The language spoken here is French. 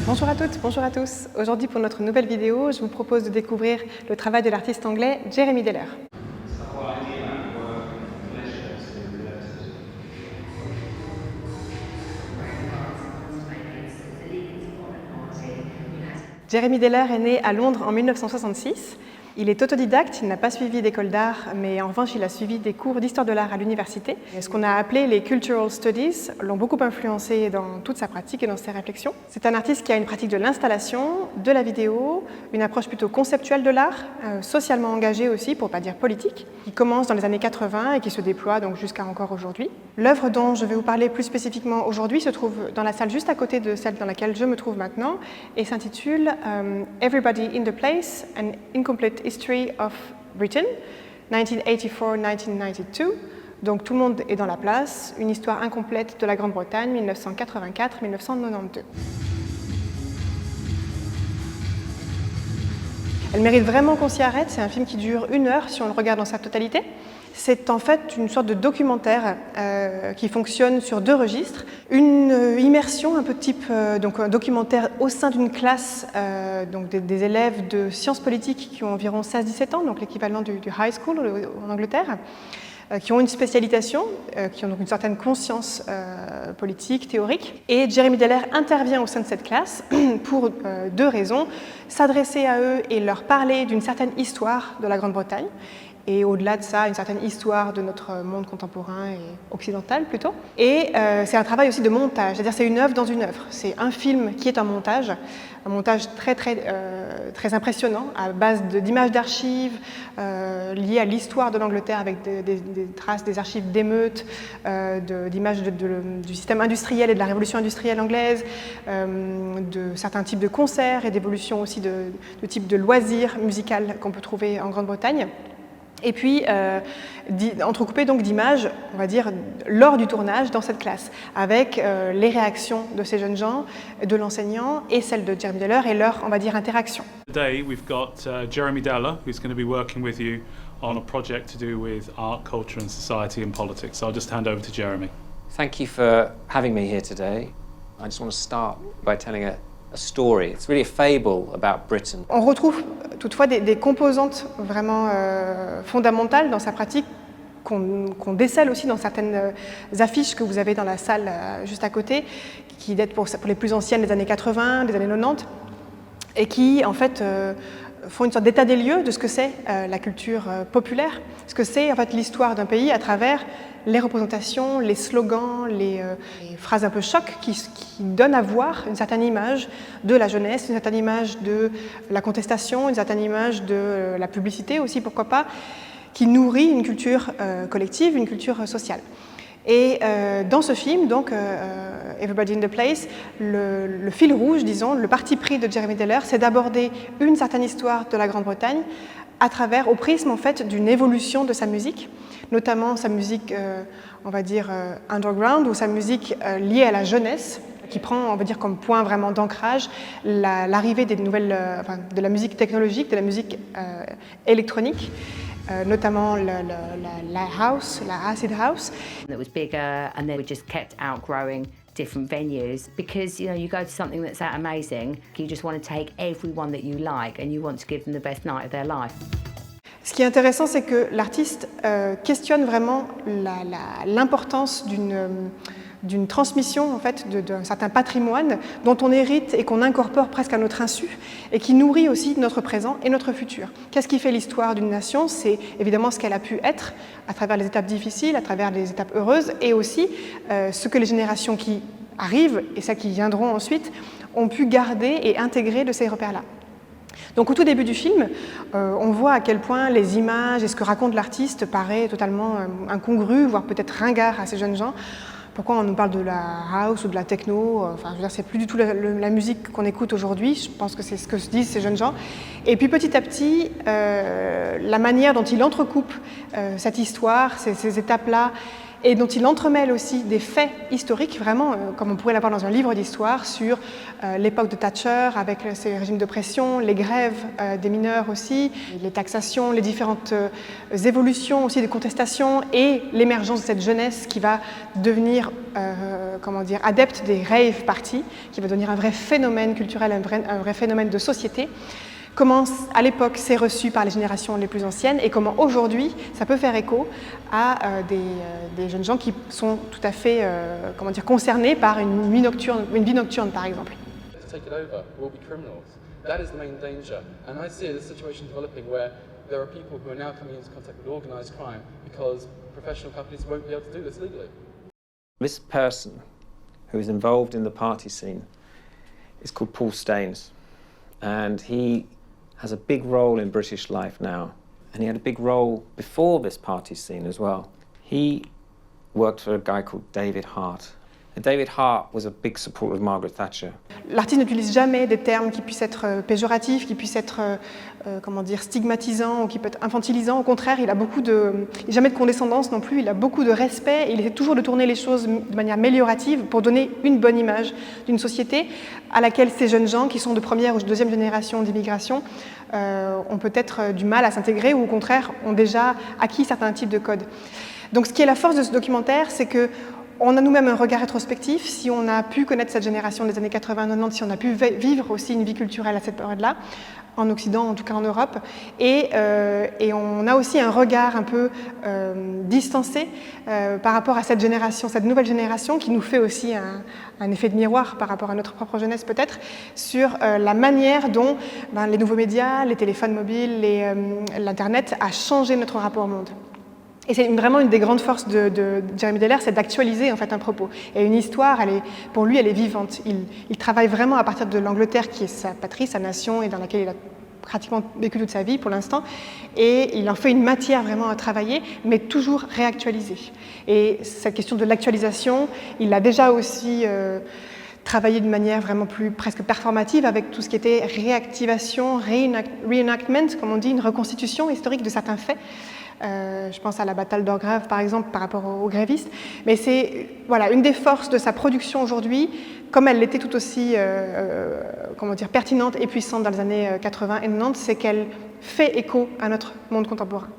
Bonjour à toutes, bonjour à tous. Aujourd'hui pour notre nouvelle vidéo, je vous propose de découvrir le travail de l'artiste anglais Jeremy Deller. Jeremy Deller est né à Londres en 1966. Il est autodidacte, il n'a pas suivi d'école d'art, mais en revanche, il a suivi des cours d'histoire de l'art à l'université. Ce qu'on a appelé les Cultural Studies l'ont beaucoup influencé dans toute sa pratique et dans ses réflexions. C'est un artiste qui a une pratique de l'installation, de la vidéo, une approche plutôt conceptuelle de l'art, socialement engagée aussi, pour ne pas dire politique, qui commence dans les années 80 et qui se déploie donc jusqu'à encore aujourd'hui. L'œuvre dont je vais vous parler plus spécifiquement aujourd'hui se trouve dans la salle juste à côté de celle dans laquelle je me trouve maintenant et s'intitule Everybody in the Place, an Incomplete History of Britain, 1984-1992. Donc tout le monde est dans la place, une histoire incomplète de la Grande-Bretagne, 1984-1992. Elle mérite vraiment qu'on s'y arrête, c'est un film qui dure 1 heure si on le regarde dans sa totalité. C'est en fait une sorte de documentaire qui fonctionne sur 2 registres. Une immersion un peu type donc un documentaire au sein d'une classe donc des élèves de sciences politiques qui ont environ 16-17 ans, donc l'équivalent du high school en Angleterre, qui ont une spécialisation, qui ont donc une certaine conscience politique, théorique. Et Jeremy Deller intervient au sein de cette classe pour 2 raisons. S'adresser à eux et leur parler d'une certaine histoire de la Grande-Bretagne, et au-delà de ça, une certaine histoire de notre monde contemporain et occidental plutôt. Et c'est un travail aussi de montage, c'est-à-dire c'est une œuvre dans une œuvre. C'est un film qui est un montage très impressionnant, à base d'images d'archives liées à l'histoire de l'Angleterre avec des traces des archives d'émeutes, d'images du système industriel et de la révolution industrielle anglaise, de certains types de concerts et d'évolutions aussi de types de loisirs musicaux qu'on peut trouver en Grande-Bretagne. Et puis, entrecoupé donc d'images, on va dire, lors du tournage dans cette classe, avec les réactions de ces jeunes gens, de l'enseignant et celles de Jeremy Deller et leur, on va dire, interaction. Today we've got Jeremy Deller, who's going to be working with you on a project to do with art, culture and society and politics. So I'll just hand over to Jeremy. Thank you for having me here today. I just want to start by telling a story. It's really a fable about Britain. On retrouve toutefois des composantes vraiment fondamentales dans sa pratique qu'on décèle aussi dans certaines affiches que vous avez dans la salle juste à côté, qui datent pour les plus anciennes des années 80, des années 90, et qui en fait font une sorte d'état des lieux de ce que c'est la culture populaire, ce que c'est en fait l'histoire d'un pays à travers les représentations, les slogans, les phrases un peu choc qui donnent à voir une certaine image de la jeunesse, une certaine image de la contestation, une certaine image de la publicité aussi, pourquoi pas, qui nourrit une culture collective, une culture sociale. Et dans ce film, donc Everybody in the Place, le fil rouge, disons, le parti pris de Jeremy Deller, c'est d'aborder une certaine histoire de la Grande-Bretagne à travers, au prisme en fait, d'une évolution de sa musique, notamment sa musique, on va dire, underground, ou sa musique liée à la jeunesse, qui prend, on va dire, comme point vraiment d'ancrage l'arrivée des nouvelles, de la musique technologique, de la musique électronique, notamment la house, la acid house. It was bigger, and then we just kept outgrowing different venues because you go to something that's that amazing, you just want to take everyone that you like and you want to give them the best night of their life. Ce qui est intéressant, c'est que l'artiste questionne vraiment l'importance d'une transmission en fait, d'un certain patrimoine dont on hérite et qu'on incorpore presque à notre insu et qui nourrit aussi notre présent et notre futur. Qu'est-ce qui fait l'histoire d'une nation? C'est évidemment ce qu'elle a pu être à travers les étapes difficiles, à travers les étapes heureuses et aussi ce que les générations qui arrivent et celles qui viendront ensuite ont pu garder et intégrer de ces repères-là. Donc au tout début du film, on voit à quel point les images et ce que raconte l'artiste paraît totalement incongru, voire peut-être ringard à ces jeunes gens. Pourquoi on nous parle de la house ou de la techno? Enfin, je veux dire, c'est plus du tout la musique qu'on écoute aujourd'hui. Je pense que c'est ce que se disent ces jeunes gens. Et puis petit à petit, la manière dont il entrecoupe cette histoire, ces étapes-là, et dont il entremêle aussi des faits historiques, vraiment, comme on pourrait l'avoir dans un livre d'histoire, sur l'époque de Thatcher, avec ses régimes d'oppression, les grèves des mineurs aussi, les taxations, les différentes évolutions aussi des contestations, et l'émergence de cette jeunesse qui va devenir, adepte des rave parties, qui va devenir un vrai phénomène culturel, un vrai phénomène de société. Comment à l'époque c'est reçu par les générations les plus anciennes et comment aujourd'hui ça peut faire écho à des jeunes gens qui sont tout à fait concernés par une vie nocturne par exemple. Take it over, we'll be criminals. That is the main danger. And I see this situation developing where there are people who are now coming into contact with organised crime because professional companies won't be able to do this legally. This person who is involved in the party scene is called Paul Staines, and he has a big role in British life now, and he had a big role before this party scene as well. He worked for a guy called David Hart. And David Hart was a big supporter of Margaret Thatcher. L'artiste n'utilise jamais des termes qui puissent être péjoratifs, qui puissent être stigmatisants ou qui peuvent être infantilisants. Au contraire, il a jamais de condescendance non plus, il a beaucoup de respect et il essaie toujours de tourner les choses de manière améliorative pour donner une bonne image d'une société à laquelle ces jeunes gens qui sont de première ou de deuxième génération d'immigration ont peut-être du mal à s'intégrer ou au contraire ont déjà acquis certains types de codes. Donc ce qui est la force de ce documentaire, c'est que on a nous-mêmes un regard rétrospectif, si on a pu connaître cette génération des années 80-90, si on a pu vivre aussi une vie culturelle à cette période-là, en Occident, en tout cas en Europe, et on a aussi un regard un peu distancé par rapport à cette nouvelle génération qui nous fait aussi un effet de miroir par rapport à notre propre jeunesse peut-être, sur la manière dont les nouveaux médias, les téléphones mobiles, l'Internet a changé notre rapport au monde. Et c'est vraiment une des grandes forces de Jeremy Deller, c'est d'actualiser en fait un propos. Et une histoire, pour lui, elle est vivante. Il travaille vraiment à partir de l'Angleterre, qui est sa patrie, sa nation, et dans laquelle il a pratiquement vécu toute sa vie pour l'instant. Et il en fait une matière vraiment à travailler, mais toujours réactualisée. Et cette question de l'actualisation, il l'a déjà aussi travaillé d'une manière vraiment plus presque performative avec tout ce qui était réactivation, reenactment, comme on dit, une reconstitution historique de certains faits. Je pense à la bataille d'Orgrave, par exemple, par rapport aux grévistes. Mais c'est une des forces de sa production aujourd'hui, comme elle l'était tout aussi pertinente et puissante dans les années 80 et 90, c'est qu'elle fait écho à notre monde contemporain.